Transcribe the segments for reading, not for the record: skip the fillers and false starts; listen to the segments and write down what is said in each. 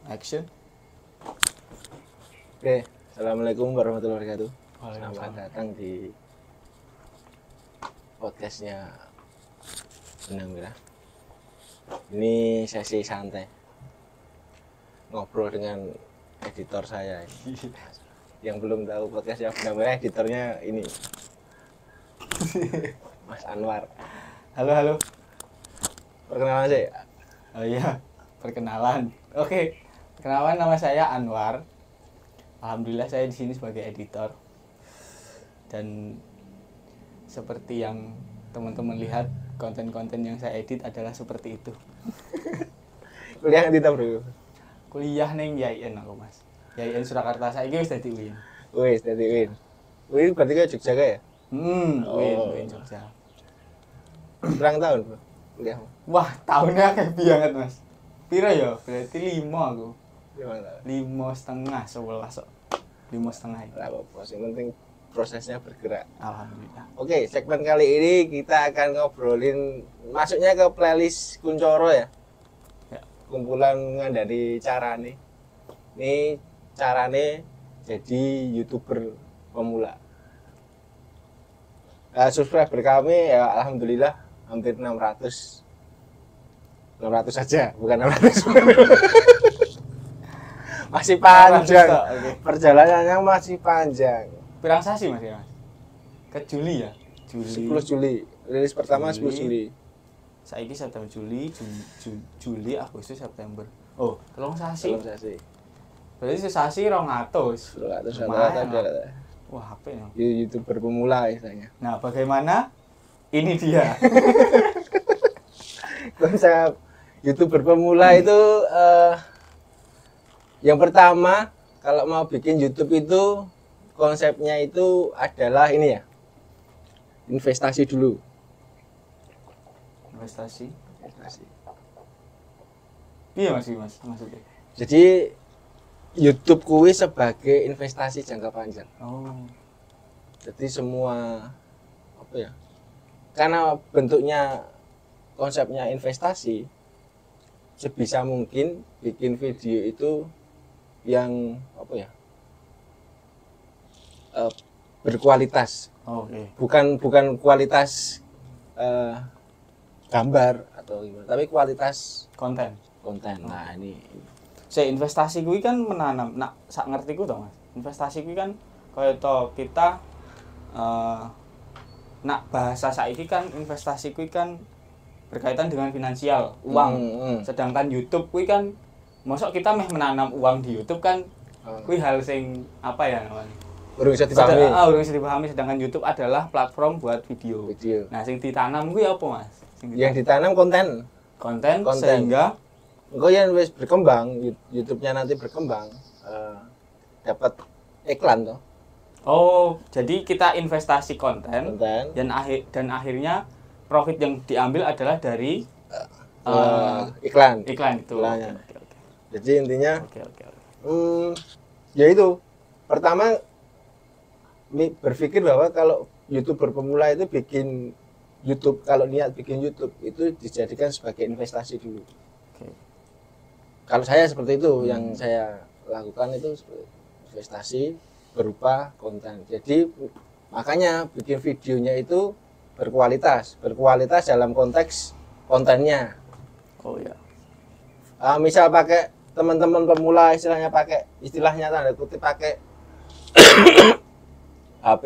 Action. Oke, assalamualaikum warahmatullahi wabarakatuh. Selamat datang di podcastnya Benang Merah. Ini sesi santai, ngobrol dengan editor saya. Yang belum tahu podcastnya Benang Merah, editornya ini, Mas Anwar. Halo. Perkenalan sih. Oh iya, perkenalan. Oke, perkenalan, nama saya Anwar. Alhamdulillah saya di sini sebagai editor. Dan seperti yang teman-teman lihat, konten-konten yang saya edit adalah seperti itu. Kuliah di Bro. Kuliah neng YIN aku, Mas. YIN Surakarta, saiki wis dadi UIN. Wis dadi UIN. UIN berarti ke Jogja ya? UIN Jogja. Berapa tahun, Bro? Kuliah. Wah, tahunnya kayak banget, Mas. Piro ya? Berarti 5 aku. 5,5, 11 kok. 5,5. Enggak apa-apa, yang penting prosesnya bergerak. Alhamdulillah. Oke, segmen kali ini kita akan ngobrolin masuknya ke playlist Kuncoro ya. Kumpulan dari Carane. Ini Carane jadi YouTuber pemula. Subscriber kami ya alhamdulillah hampir 600 saja, bukan 600. Masih panjang. Okay. Perjalanannya masih panjang. Pirang sasi Mas ya, Mas? Ke Juli ya? 10 Juli. Rilis pertama 10 Juli. Saiki September, Juli, Agustus, September. Oh, telung sasi. Berarti sesasi 200. 200 Lumayan, rata-rata. Wah, apa ya? YouTuber pemula istilahnya. Nah, bagaimana? Ini dia. Konsep YouTuber pemula itu yang pertama kalau mau bikin YouTube itu konsepnya itu adalah ini ya, investasi dulu. Investasi. Iya mas maksudnya. Jadi YouTube kuwi sebagai investasi jangka panjang. Oh. Jadi semua apa ya? Karena bentuknya konsepnya investasi, sebisa mungkin bikin video itu yang apa ya, berkualitas. Oke. Bukan kualitas gambar atau gimana, tapi kualitas Konten. Nah ini Saya investasi kuwi kan menanam. Nak sak ngertiku to mas. Investasi kuwi kan kaya to kita nak bahasa saiki kan investasi kuwi kan berkaitan dengan finansial, uang. Sedangkan YouTube kuwi kan mosok kita meh menanam uang di YouTube kan kuwi hal sing apa ya namanya? Urung bisa dipahami. Urung bisa dipahami, sedangkan YouTube adalah platform buat video. Nah, sing ditanam kuwi apa, Mas? Yang ditanam konten Sehingga engko yen wis berkembang, YouTube-nya nanti berkembang, dapat iklan toh. Oh, jadi kita investasi konten. Dan akhirnya profit yang diambil adalah dari iklan itu. Iklannya. Okay. Jadi intinya Oke. Ya itu pertama berpikir bahwa kalau YouTuber pemula itu bikin YouTube, kalau niat bikin YouTube itu dijadikan sebagai investasi dulu. Okay. Kalau saya seperti itu, yang saya lakukan itu investasi berupa konten. Jadi makanya bikin videonya itu berkualitas dalam konteks kontennya. Oh ya. Misal pakai teman-teman pemula istilahnya tanda kutip pakai HP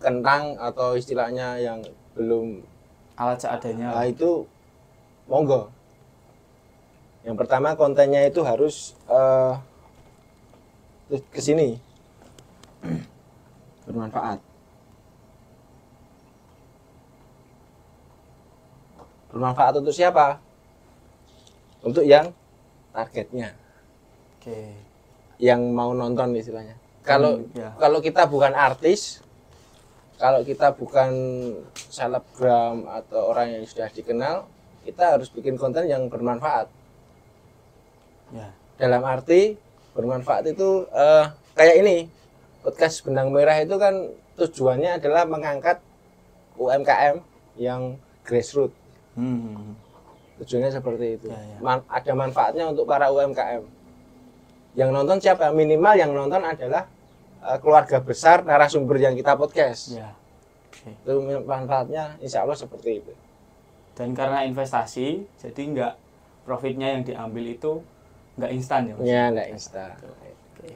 kentang atau istilahnya yang belum alat seadanya. Itu monggo. Yang pertama kontennya itu harus ke sini bermanfaat. Bermanfaat untuk siapa? Untuk yang targetnya. Oke. Yang mau nonton istilahnya. Kalau kita bukan artis, kalau kita bukan selebgram atau orang yang sudah dikenal, kita harus bikin konten yang bermanfaat. Ya. Dalam arti bermanfaat itu kayak ini, podcast Benang Merah itu kan tujuannya adalah mengangkat UMKM yang grassroots. Tujuannya Tujuannya seperti itu. Ya, ya. Ada manfaatnya untuk para UMKM. Yang nonton siapa? Minimal yang nonton adalah keluarga besar narasumber yang kita podcast. Ya. Oke. Itu manfaatnya insya Allah seperti itu. Dan karena investasi, jadi nggak profitnya yang diambil itu nggak instan ya Mas? Ya, nggak instan. Oke.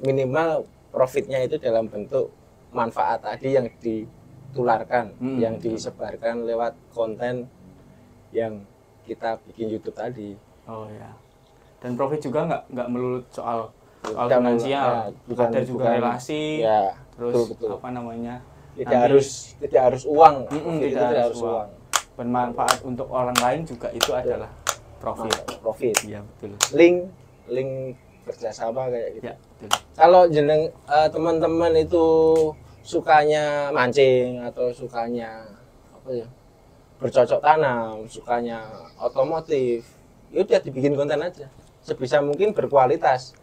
Minimal profitnya itu dalam bentuk manfaat tadi yang ditularkan, yang disebarkan lewat konten yang kita bikin YouTube tadi. Oh ya. Dan profit juga nggak melulu soal Bukan, finansial, bukan, ada juga bukan. relasi, Ya, terus betul. apa namanya? Tidak harus uang. Profit itu tidak harus uang. Bermanfaat untuk orang lain juga itu adalah profit. Profit. Iya betul. Link kerjasama kayak gitu. Ya betul. Kalau teman-teman itu sukanya mancing atau sukanya apa ya, bercocok tanam, sukanya otomotif, ya udah dibikin konten aja. Sebisa mungkin berkualitas.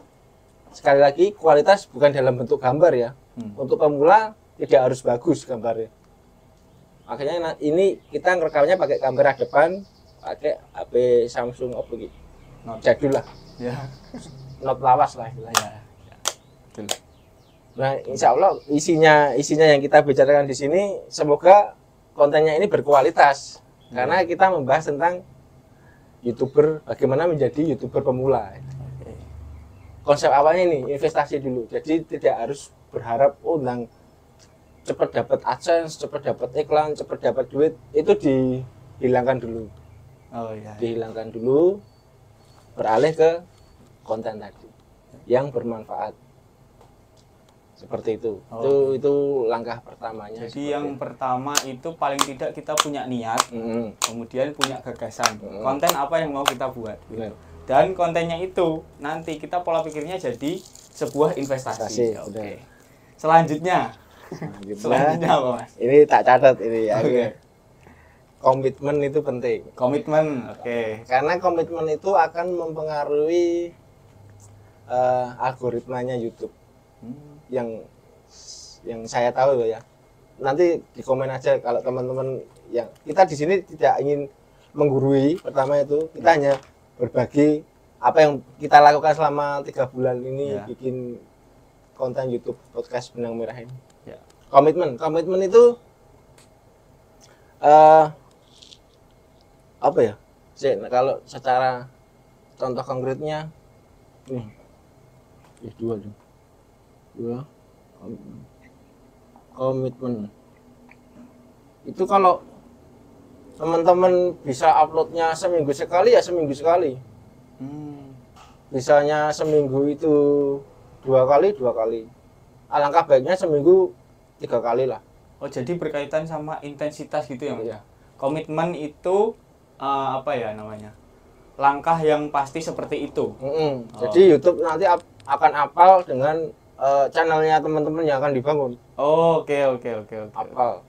Sekali lagi kualitas bukan dalam bentuk gambar ya. Untuk pemula tidak harus bagus gambarnya. Makanya ini kita ngerekamnya pakai kamera depan, pakai HP Samsung apa gitu. Jadul lah. Ya. Not lawas lah istilahnya. Ya. Betul. Nah, insya Allah isinya yang kita bicarakan di sini semoga kontennya ini berkualitas. Karena kita membahas tentang YouTuber, bagaimana menjadi YouTuber pemula. Oke. Konsep awalnya ini investasi dulu. Jadi tidak harus berharap tentang cepat dapat AdSense, cepat dapat iklan, cepat dapat duit, itu dihilangkan dulu. Oh iya. Dihilangkan dulu, beralih ke konten tadi yang bermanfaat. Seperti itu. Oh. Itu langkah pertamanya. Jadi yang pertama itu paling tidak kita punya niat, kemudian punya gagasan. Konten apa yang mau kita buat. Gitu. Dan kontennya itu nanti kita pola pikirnya jadi sebuah investasi. Oke. Selanjutnya apa Mas? Ini tak catat ini ya. Oke. Komitmen itu penting. Komitmen, oke. Karena komitmen itu akan mempengaruhi algoritmanya YouTube. Yang saya tahu ya. Nanti di komen aja kalau teman-teman yang kita di sini tidak ingin menggurui. Pertama itu kita hanya berbagi apa yang kita lakukan selama 3 bulan ini bikin konten YouTube podcast Benang Merah ini. Ya. Komitmen itu apa ya? Kalau secara contoh konkretnya nih, dua komitmen itu kalau teman-teman bisa uploadnya seminggu sekali ya seminggu sekali. Bisanya seminggu itu 2 kali. Alangkah baiknya seminggu 3 kali lah. Oh jadi berkaitan sama intensitas gitu ya Mas? Iya. Komitmen itu apa ya namanya? Langkah yang pasti seperti itu. Jadi YouTube nanti akan apal dengan channelnya teman-teman yang akan dibangun. Oke. Apal.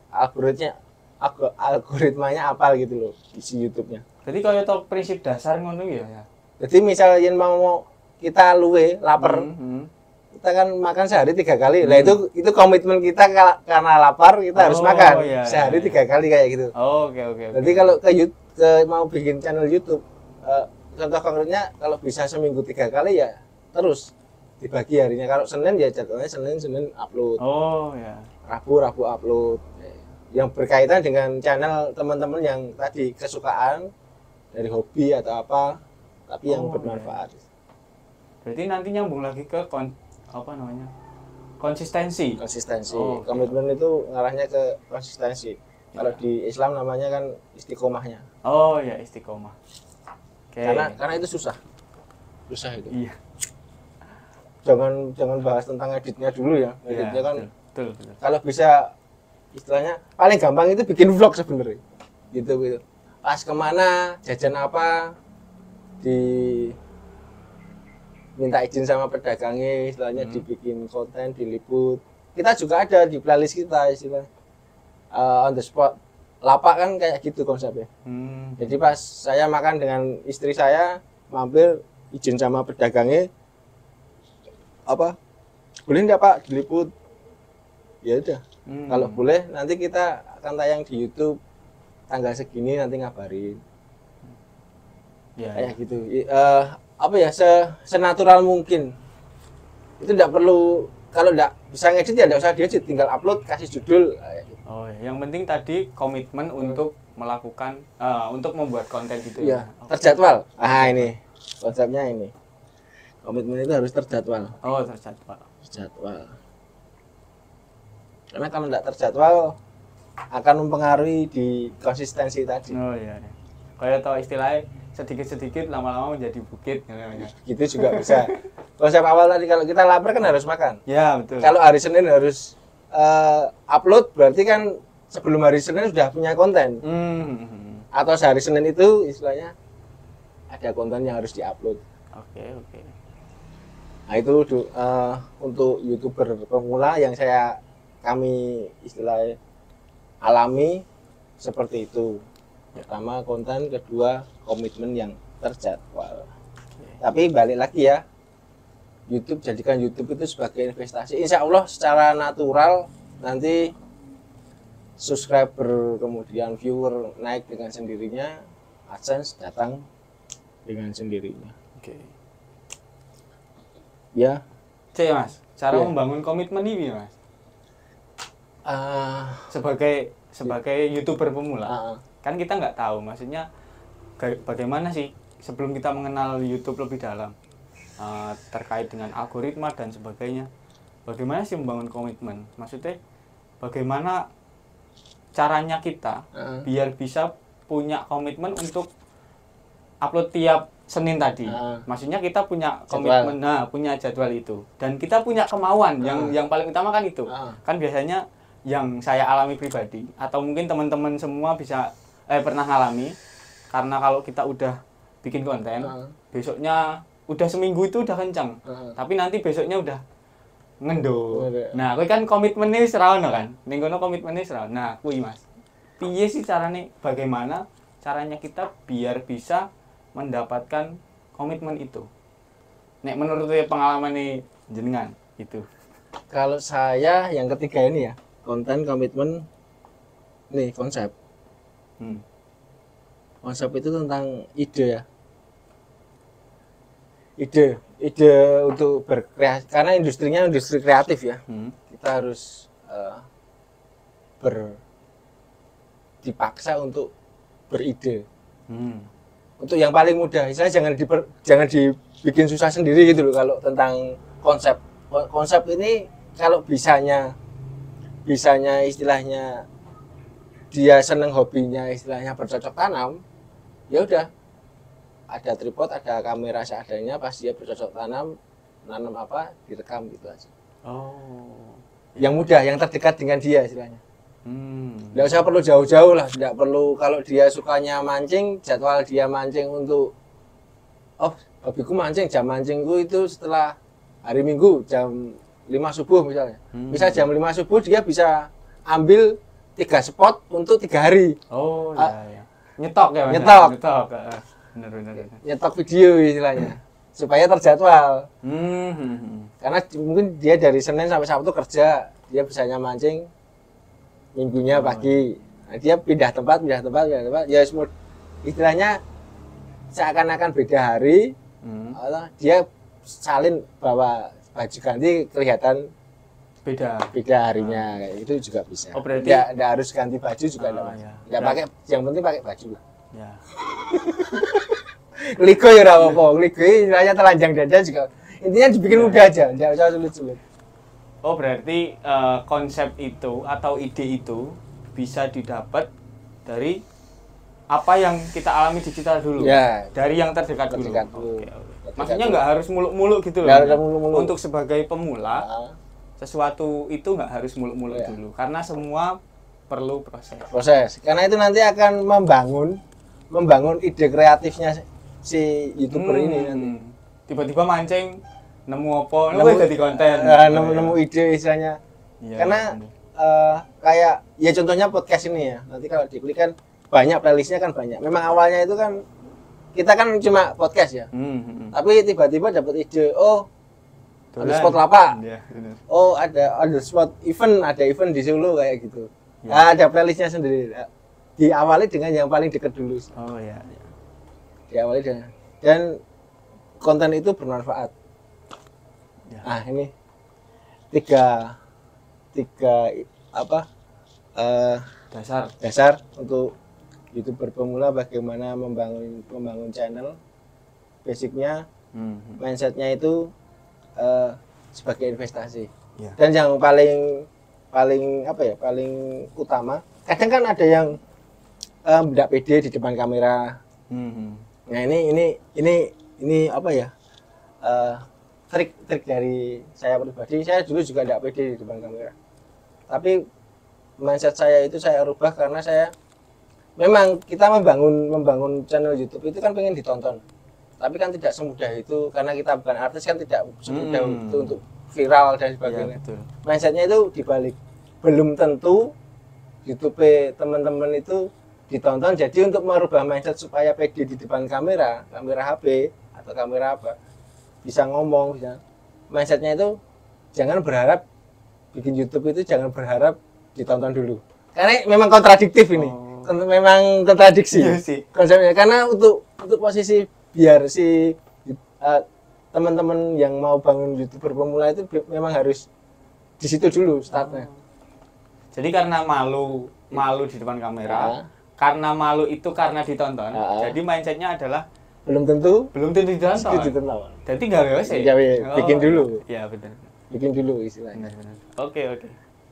Algoritmanya apal gitu loh isi YouTube-nya. Jadi kalau itu prinsip dasar ngono ya. Jadi misalnya mau kita luwe lapar, kita kan makan sehari 3 kali. Nah itu komitmen kita karena lapar kita harus makan sehari 3 kali kayak gitu. Oke. Jadi kalau mau bikin channel YouTube, contoh konkretnya kalau bisa seminggu 3 kali ya terus dibagi harinya. Kalau Senin ya jadwalnya Senin upload. Oh ya. Rabu upload. Yang berkaitan dengan channel teman-teman yang tadi kesukaan dari hobi atau apa, tapi yang bermanfaat. Berarti nanti nyambung lagi ke konsistensi. Komitmen itu ngarahnya ke konsistensi. Kalau di Islam namanya kan istiqomahnya. Oh ya, istiqomah. Karena itu susah itu. Iya. Jangan bahas tentang editnya dulu ya. Editnya kan betul. Kalau bisa istilahnya paling gampang itu bikin vlog sebenarnya. Gitu. Pas kemana, jajan apa, minta izin sama pedagangnya, istilahnya dibikin konten, diliput. Kita juga ada di playlist kita istilah on the spot. Lapak kan kayak gitu konsepnya. Jadi pas saya makan dengan istri saya, mampir izin sama pedagangnya, boleh nggak Pak diliput? Ya udah. Kalau boleh nanti kita akan tayang di YouTube tanggal segini, nanti ngabarin. Kayak gitu. Senatural mungkin Itu tidak perlu, kalau tidak bisa ngedit ya tidak usah diedit, tinggal upload, kasih judul. Oh, yang penting tadi komitmen untuk melakukan, untuk membuat konten gitu Iya, ya. terjadwal. Ah ini konsepnya ini. Komitmen itu harus terjadwal. Oh, terjadwal. Terjadwal. Karena kalau tidak terjadwal akan mempengaruhi di konsistensi tadi. Oh iya. Kayak tahu istilahnya sedikit-sedikit lama-lama menjadi bukit. Gitu juga bisa. Konsep awal tadi kalau kita lapar kan harus makan. Ya betul. Kalau hari Senin harus upload, berarti kan sebelum hari Senin sudah punya konten. Atau sehari Senin itu istilahnya ada konten yang harus diupload. Oke. Nah itu untuk YouTuber pemula yang kami istilahnya alami seperti itu. Pertama konten, kedua komitmen yang terjadwal. Tapi balik lagi ya, YouTube, jadikan YouTube itu sebagai investasi. Insya Allah secara natural nanti subscriber kemudian viewer naik dengan sendirinya, AdSense datang dengan sendirinya. Oke. Ya. Cek Mas, cara Ya. membangun komitmen ini Mas. Sebagai YouTuber pemula. Kan kita nggak tahu, maksudnya bagaimana sih sebelum kita mengenal YouTube lebih dalam terkait dengan algoritma dan sebagainya. Bagaimana sih membangun komitmen? Maksudnya bagaimana caranya kita biar bisa punya komitmen untuk upload tiap Senin tadi. Maksudnya kita punya komitmen, punya jadwal itu. Dan kita punya kemauan yang paling utama kan itu. Kan biasanya yang saya alami pribadi atau mungkin teman-teman semua bisa pernah ngalami, karena kalau kita udah bikin konten, besoknya udah seminggu itu udah kencang. Tapi nanti besoknya udah ngendo. Nah, kuwi kan komitmennya wis ra ono kan. Ning kono komitmennya wis ra ono. Nah, kuwi Mas. Piye sih carane, bagaimana caranya kita biar bisa mendapatkan komitmen itu? Nek menurut pengalaman nih jenengan itu. Kalau saya yang ketiga ini ya, konten, komitmen, nih konsep. Konsep itu tentang ide ya. Ide untuk berkreasi, karena industrinya industri kreatif ya. Kita harus dipaksa untuk beride. Untuk yang paling mudah, misalnya jangan dibikin susah sendiri gitu loh kalau tentang konsep. Konsep ini kalau bisanya istilahnya dia seneng hobinya istilahnya bercocok tanam, ya udah ada tripod, ada kamera seadanya, pas dia bercocok tanam, nanam apa direkam gitu aja. Yang mudah, yang terdekat dengan dia istilahnya. Nggak usah perlu jauh-jauh lah, nggak perlu. Kalau dia sukanya mancing, jadwal dia mancing untuk hobiku mancing, jam mancingku itu setelah hari Minggu jam 5 subuh misalnya. Misal jam 5 subuh dia bisa ambil 3 spot untuk 3 hari. Iya. Nyetok ya Mas? Nyetok. Benar. Nyetok video istilahnya supaya terjadwal. Karena mungkin dia dari Senin sampai Sabtu kerja, dia bisanya mancing minggunya pagi. Nah, dia pindah tempat, ya semua istilahnya seakan-akan beda hari. Dia salin bawa baju ganti kelihatan beda harinya, kayak itu juga bisa. Berarti nggak harus ganti baju juga nggak pakai, yang penting pakai baju lah. Ya. Ligo ya apa-apa, ligo istilahnya telanjang dada juga. Intinya dibikin mudah aja, nggak usah sulit-sulit. Berarti konsep itu atau ide itu bisa didapat dari apa yang kita alami di kita dulu. Ya, dari yang terdekat dulu. Oke. Maksudnya nggak harus muluk-muluk gitu loh. Untuk sebagai pemula, sesuatu itu nggak harus muluk-muluk dulu. Karena semua perlu proses. Karena itu nanti akan membangun ide kreatifnya si YouTuber ini nanti. Tiba-tiba mancing, nemu jadi konten. Nemu ide istilahnya. Karena kayak ya contohnya podcast ini ya. Nanti kalau diklik kan banyak, playlistnya kan banyak. Memang awalnya itu kan kita kan cuma podcast ya. Tapi tiba-tiba dapat ide, ada spot lapak. Ada spot event, ada event di Solo kayak gitu. Ada playlistnya sendiri. Diawali dengan yang paling dekat dulu. Diawali dengan, dan konten itu bermanfaat. ini tiga apa dasar untuk YouTuber pemula, bagaimana membangun channel. Basicnya mindsetnya itu sebagai investasi. Ya. Dan yang paling paling utama, kadang kan ada yang tidak pede di depan kamera. Nah ini apa ya, trik dari saya pribadi. Saya dulu juga tidak pede di depan kamera, tapi mindset saya itu saya rubah karena saya memang kita membangun channel YouTube itu kan pengen ditonton, tapi kan tidak semudah itu karena kita bukan artis, kan tidak semudah itu untuk viral dan sebagainya. Ya, mindsetnya itu dibalik, belum tentu YouTube teman-teman itu ditonton. Jadi untuk merubah mindset supaya pede di depan kamera HP atau kamera apa, bisa ngomong, bisa. Mindsetnya itu jangan berharap bikin YouTube itu, jangan berharap ditonton dulu. Karena memang kontradiktif ini. Memang kontradiksi. Iya sih. Konsepnya karena untuk posisi biar si teman-teman yang mau bangun YouTuber pemula itu memang harus di situ dulu startnya. Jadi karena malu di depan kamera, karena malu itu karena ditonton. Jadi mindsetnya adalah belum tentu ditonton. Jadi tinggal bikin dulu. Iya benar. Bikin dulu istilahnya. Benar. Oke.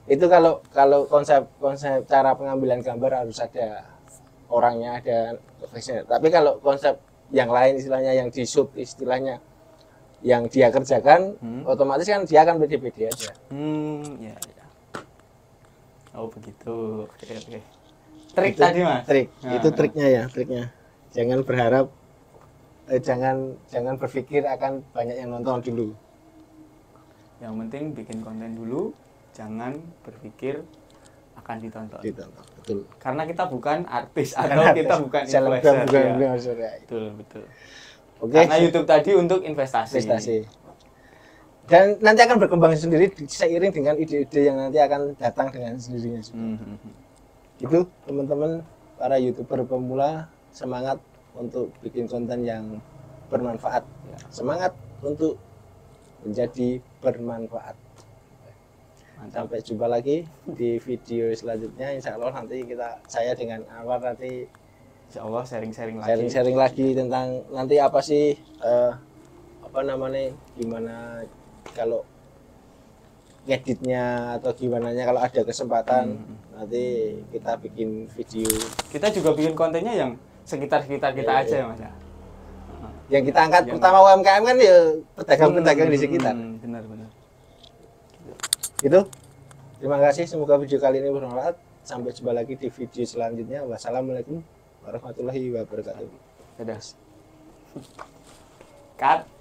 Itu kalau konsep cara pengambilan gambar harus ada orangnya, ada profesional. Tapi kalau konsep yang lain istilahnya, yang di shoot istilahnya, yang dia kerjakan, otomatis kan dia akan pede-pede aja. Ya. Oh begitu. Oke. Trik itu, tadi Mas. Itu triknya. Jangan berharap, jangan berpikir akan banyak yang nonton dulu. Yang penting bikin konten dulu. Jangan berpikir akan ditonton. Betul. Karena kita bukan artis atau kita bukan influencer. Ya. Betul. Oke. Karena YouTube tadi untuk investasi. Dan nanti akan berkembang sendiri seiring dengan ide-ide yang nanti akan datang dengan sendirinya. Itu teman-teman para YouTuber pemula, semangat untuk bikin konten yang bermanfaat. Semangat untuk menjadi bermanfaat. Mantap. Sampai jumpa lagi di video selanjutnya. Insya Allah nanti saya dengan Anwar nanti Insya Allah sharing-sharing lagi tentang nanti apa sih gimana kalau ngeditnya atau gimana kalau ada kesempatan nanti kita bikin video. Kita juga bikin kontennya yang sekitar kita aja ya Mas ya. Yang kita angkat pertama UMKM kan ya pedagang-pedagang di sekitar. Benar. Itu. Terima kasih, semoga video kali ini bermanfaat. Sampai jumpa lagi di video selanjutnya. Wassalamualaikum warahmatullahi wabarakatuh. Dadah. Cut.